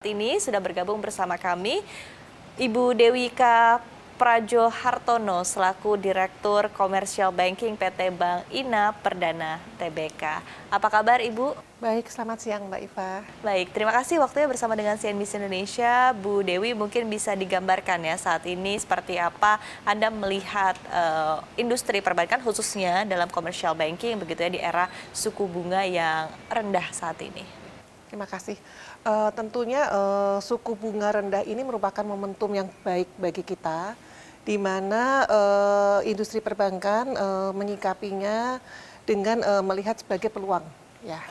Ini sudah bergabung bersama kami Ibu Dewika Prajohartono selaku Direktur Commercial Banking PT Bank Ina Perdana Tbk. Apa kabar Ibu? Baik, selamat siang Mbak Iva. Baik, terima kasih waktunya bersama dengan CNBC Indonesia. Bu Dewi, mungkin bisa digambarkan ya saat ini seperti apa Anda melihat industri perbankan khususnya dalam commercial banking begitu ya di era suku bunga yang rendah saat ini. Terima kasih. Tentunya suku bunga rendah ini merupakan momentum yang baik bagi kita, di mana industri perbankan menyikapinya dengan melihat sebagai peluang. Ya,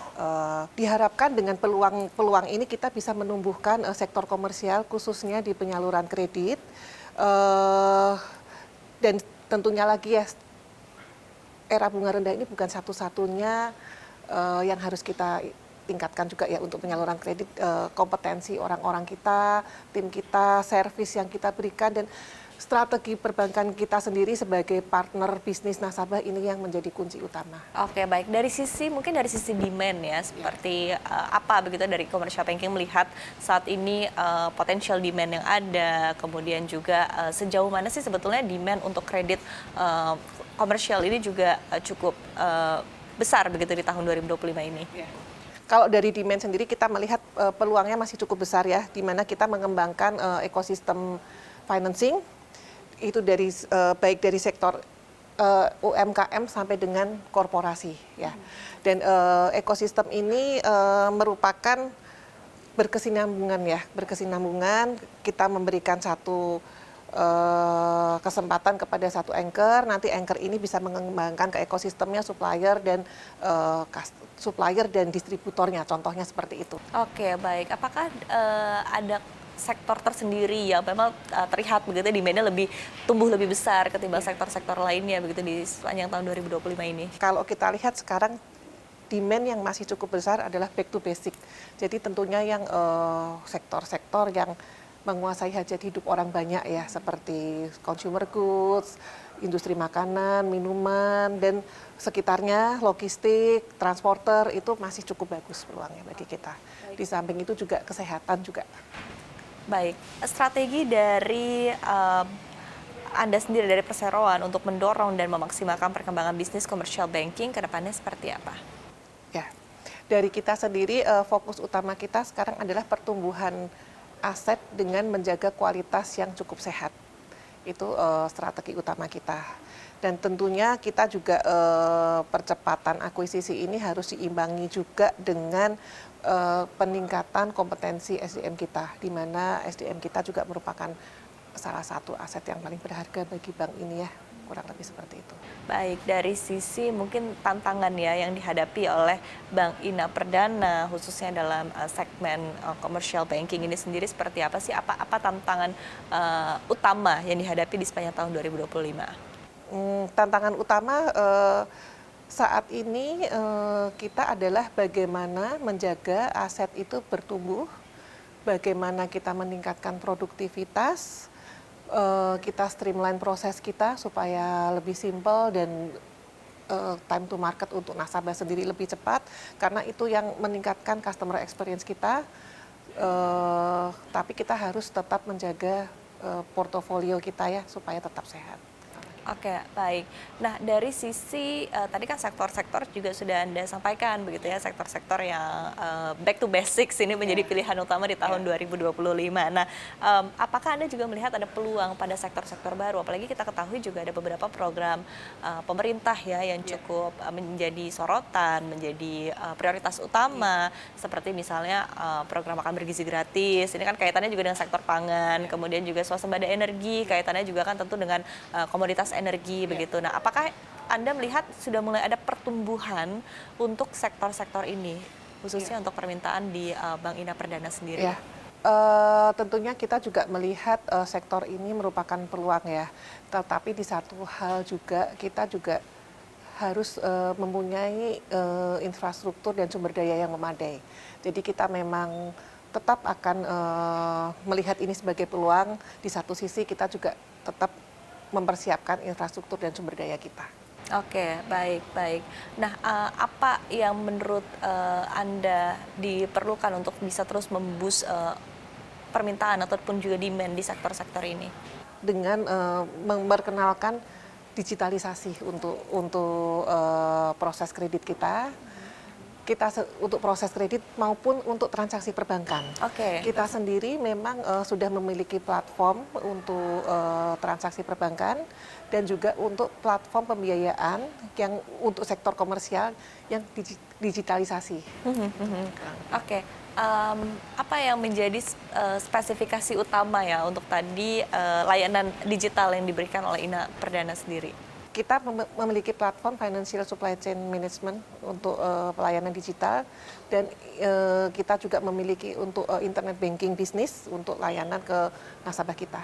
diharapkan dengan peluang ini kita bisa menumbuhkan sektor komersial khususnya di penyaluran kredit dan tentunya lagi ya era bunga rendah ini bukan satu-satunya yang harus kita tingkatkan juga ya untuk penyaluran kredit, kompetensi orang-orang kita, tim kita, servis yang kita berikan dan strategi perbankan kita sendiri sebagai partner bisnis nasabah ini yang menjadi kunci utama. Oke, baik. Mungkin dari sisi demand ya, seperti apa begitu dari commercial banking melihat saat ini potensial demand yang ada, kemudian juga sejauh mana sih sebetulnya demand untuk kredit komersial ini juga cukup besar begitu di tahun 2025 ini. Kalau dari demand sendiri kita melihat peluangnya masih cukup besar ya, di mana kita mengembangkan ekosistem financing itu baik dari sektor UMKM sampai dengan korporasi ya. Dan ekosistem ini merupakan berkesinambungan kita memberikan satu kesempatan kepada satu anchor, nanti anchor ini bisa mengembangkan ke ekosistemnya supplier dan distributornya, contohnya seperti itu. Oke, baik. Apakah ada sektor tersendiri yang memang terlihat begitu demand-nya tumbuh lebih besar ketimbang sektor-sektor lainnya begitu di sepanjang tahun 2025 ini? Kalau kita lihat sekarang demand yang masih cukup besar adalah back to basic. Jadi tentunya yang sektor-sektor yang menguasai hajat hidup orang banyak ya, seperti consumer goods, industri makanan, minuman, dan sekitarnya, logistik, transporter, itu masih cukup bagus peluangnya bagi kita. Di samping itu juga kesehatan juga. Baik, strategi dari Anda sendiri dari perseroan untuk mendorong dan memaksimalkan perkembangan bisnis commercial banking ke depannya seperti apa? Ya, dari kita sendiri fokus utama kita sekarang adalah pertumbuhan aset dengan menjaga kualitas yang cukup sehat. Itu strategi utama kita. Dan tentunya kita juga percepatan akuisisi ini harus diimbangi juga dengan peningkatan kompetensi SDM kita, di mana SDM kita juga merupakan salah satu aset yang paling berharga bagi bank ini ya. Kurang lebih seperti itu. Baik, dari sisi mungkin tantangan ya yang dihadapi oleh Bank Ina Perdana khususnya dalam segmen commercial banking ini sendiri seperti apa sih? Apa tantangan utama yang dihadapi di sepanjang tahun 2025? Tantangan utama saat ini kita adalah bagaimana menjaga aset itu bertumbuh, bagaimana kita meningkatkan produktivitas, kita streamline proses kita supaya lebih simpel dan time to market untuk nasabah sendiri lebih cepat, karena itu yang meningkatkan customer experience kita, tapi kita harus tetap menjaga portofolio kita ya supaya tetap sehat. Oke, baik. Nah, dari sisi tadi kan sektor-sektor juga sudah Anda sampaikan begitu ya, sektor-sektor yang back to basics ini menjadi pilihan utama di tahun 2025. Nah, apakah Anda juga melihat ada peluang pada sektor-sektor baru? Apalagi kita ketahui juga ada beberapa program pemerintah ya yang cukup menjadi sorotan, menjadi prioritas utama, seperti misalnya program makan bergizi gratis. Ini kan kaitannya juga dengan sektor pangan, kemudian juga swasembada energi, kaitannya juga kan tentu dengan komoditas energi begitu. Nah, apakah Anda melihat sudah mulai ada pertumbuhan untuk sektor-sektor ini, khususnya untuk permintaan di Bank Ina Perdana sendiri? Ya, tentunya kita juga melihat sektor ini merupakan peluang ya. Tetapi di satu hal juga kita juga harus mempunyai infrastruktur dan sumber daya yang memadai. Jadi kita memang tetap akan melihat ini sebagai peluang. Di satu sisi kita juga tetap mempersiapkan infrastruktur dan sumber daya kita. Oke, baik. Nah, apa yang menurut Anda diperlukan untuk bisa terus memboost permintaan ataupun juga demand di sektor-sektor ini? Dengan memperkenalkan digitalisasi untuk proses kredit kita untuk proses kredit maupun untuk transaksi perbankan. Oke. Kita sendiri memang sudah memiliki platform untuk transaksi perbankan dan juga untuk platform pembiayaan yang untuk sektor komersial yang digitalisasi. Oke. Apa yang menjadi spesifikasi utama ya untuk tadi layanan digital yang diberikan oleh INA Perdana sendiri? Kita memiliki platform Financial Supply Chain Management untuk pelayanan digital dan kita juga memiliki untuk internet banking bisnis untuk layanan ke nasabah kita.